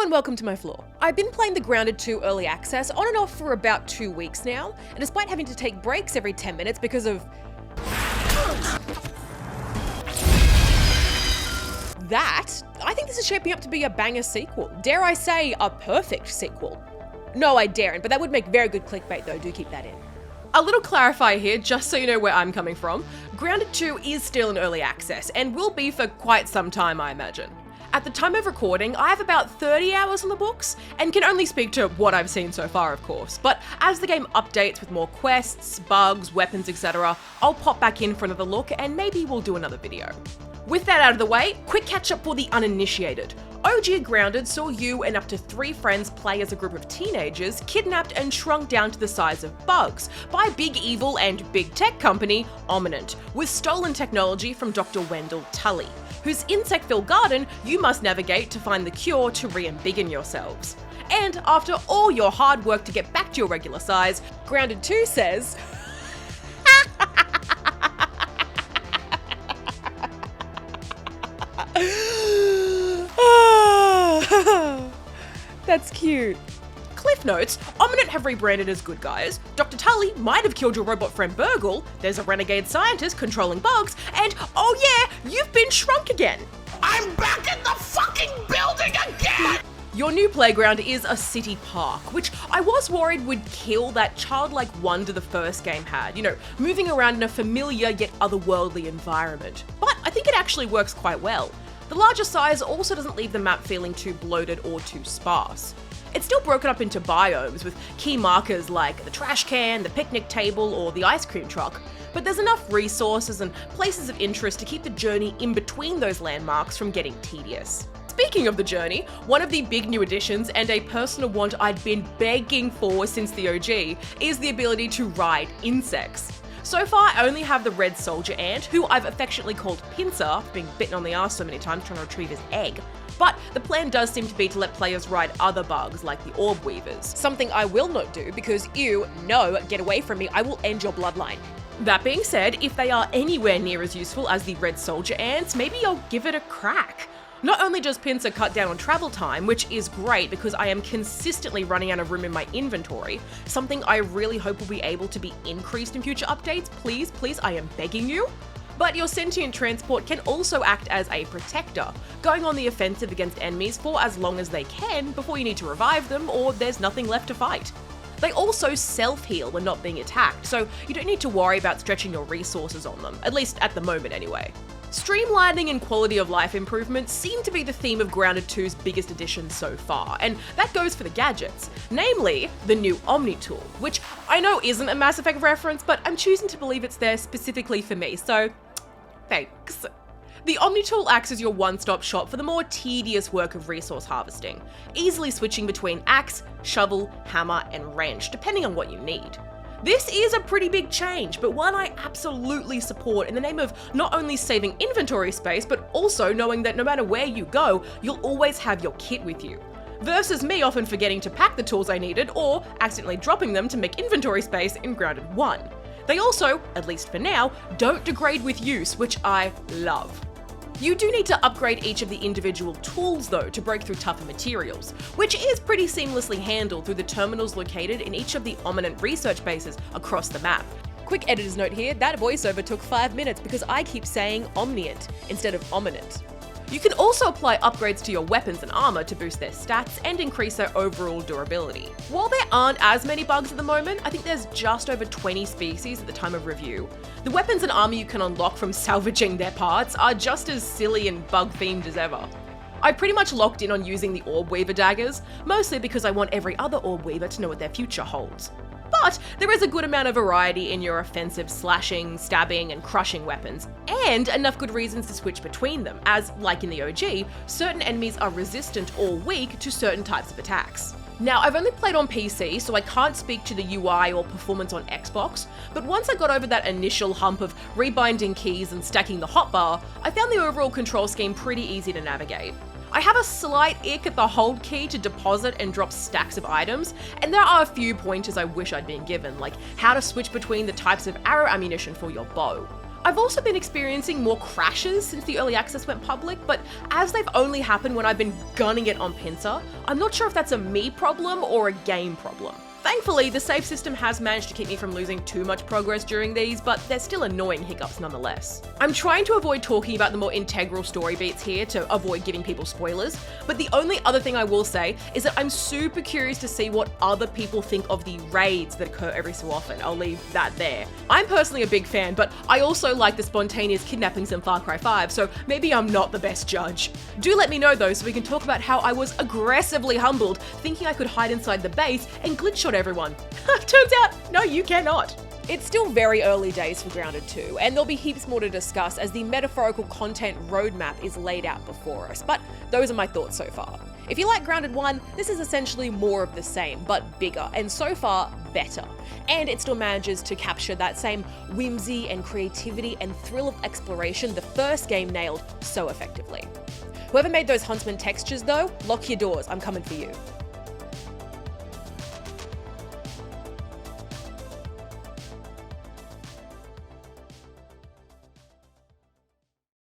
and welcome to my floor. I've been playing the Grounded 2 Early Access on and off for about 2 weeks now, and despite having to take breaks every 10 minutes because of that, I think this is shaping up to be a banger sequel. Dare I say, a perfect sequel. No, I daren't, but that would make very good clickbait though, do keep that in. A little clarifier here, just so you know where I'm coming from. Grounded 2 is still in early access, and will be for quite some time, I imagine. At the time of recording, I have about 30 hours on the books, and can only speak to what I've seen so far, of course. But as the game updates with more quests, bugs, weapons, etc., I'll pop back in for another look, and maybe we'll do another video. With that out of the way, quick catch up for the uninitiated. OG Grounded saw you and up to 3 friends play as a group of teenagers kidnapped and shrunk down to the size of bugs by big evil and big tech company Omni Tool, with stolen technology from Dr. Wendell Tully, whose insect-filled garden you must navigate to find the cure to re-embiggen yourselves. And after all your hard work to get back to your regular size, Grounded 2 says, that's cute. Cliff notes, Omni Tool have rebranded as good guys, Dr. Tully might have killed your robot friend Burgle, there's a renegade scientist controlling bugs, and oh yeah, you've been shrunk again. I'm back in the fucking building again! Your new playground is a city park, which I was worried would kill that childlike wonder the first game had, you know, moving around in a familiar yet otherworldly environment. But I think it actually works quite well. The larger size also doesn't leave the map feeling too bloated or too sparse. It's still broken up into biomes with key markers like the trash can, the picnic table, or the ice cream truck, but there's enough resources and places of interest to keep the journey in between those landmarks from getting tedious. Speaking of the journey, one of the big new additions and a personal want I'd been begging for since the OG is the ability to ride insects. So far, I only have the red soldier ant, who I've affectionately called Pincer for being bitten on the arse so many times trying to retrieve his egg. But the plan does seem to be to let players ride other bugs like the orb weavers, something I will not do because get away from me, I will end your bloodline. That being said, if they are anywhere near as useful as the red soldier ants, maybe I'll give it a crack. Not only does Pincer cut down on travel time, which is great because I am consistently running out of room in my inventory, something I really hope will be able to be increased in future updates, please, I am begging you. But your sentient transport can also act as a protector, going on the offensive against enemies for as long as they can before you need to revive them or there's nothing left to fight. They also self-heal when not being attacked, so you don't need to worry about stretching your resources on them, at least at the moment anyway. Streamlining and quality of life improvements seem to be the theme of Grounded 2's biggest addition so far, and that goes for the gadgets, namely the new Omni Tool, which I know isn't a Mass Effect reference, but I'm choosing to believe it's there specifically for me, so thanks. The Omni Tool acts as your one-stop shop for the more tedious work of resource harvesting, easily switching between axe, shovel, hammer, and wrench, depending on what you need. This is a pretty big change, but one I absolutely support in the name of not only saving inventory space, but also knowing that no matter where you go, you'll always have your kit with you. Versus me often forgetting to pack the tools I needed or accidentally dropping them to make inventory space in Grounded 1. They also, at least for now, don't degrade with use, which I love. You do need to upgrade each of the individual tools though to break through tougher materials, which is pretty seamlessly handled through the terminals located in each of the Omni research bases across the map. Quick editor's note here, that voiceover took 5 minutes because I keep saying Omniant instead of Ominent. You can also apply upgrades to your weapons and armor to boost their stats and increase their overall durability. While there aren't as many bugs at the moment, I think there's just over 20 species at the time of review, the weapons and armor you can unlock from salvaging their parts are just as silly and bug-themed as ever. I pretty much locked in on using the Orb Weaver daggers, mostly because I want every other Orb Weaver to know what their future holds. But there is a good amount of variety in your offensive slashing, stabbing, and crushing weapons, and enough good reasons to switch between them, as, like in the OG, certain enemies are resistant or weak to certain types of attacks. Now, I've only played on PC, so I can't speak to the UI or performance on Xbox, but once I got over that initial hump of rebinding keys and stacking the hotbar, I found the overall control scheme pretty easy to navigate. I have a slight ick at the hold key to deposit and drop stacks of items, and there are a few pointers I wish I'd been given, like how to switch between the types of arrow ammunition for your bow. I've also been experiencing more crashes since the early access went public, but as they've only happened when I've been gunning it on pincer, I'm not sure if that's a me problem or a game problem. Thankfully, the save system has managed to keep me from losing too much progress during these, but there's still annoying hiccups nonetheless. I'm trying to avoid talking about the more integral story beats here to avoid giving people spoilers, but the only other thing I will say is that I'm super curious to see what other people think of the raids that occur every so often. I'll leave that there. I'm personally a big fan, but I also like the spontaneous kidnappings in Far Cry 5, so maybe I'm not the best judge. Do let me know though, so we can talk about how I was aggressively humbled, thinking I could hide inside the base and glitch shot everyone. Turns out, no, you cannot. It's still very early days for Grounded 2, and there'll be heaps more to discuss as the metaphorical content roadmap is laid out before us, but those are my thoughts so far. If you like Grounded 1, this is essentially more of the same, but bigger, and so far, better. And it still manages to capture that same whimsy and creativity and thrill of exploration the first game nailed so effectively. Whoever made those huntsman textures though, lock your doors, I'm coming for you.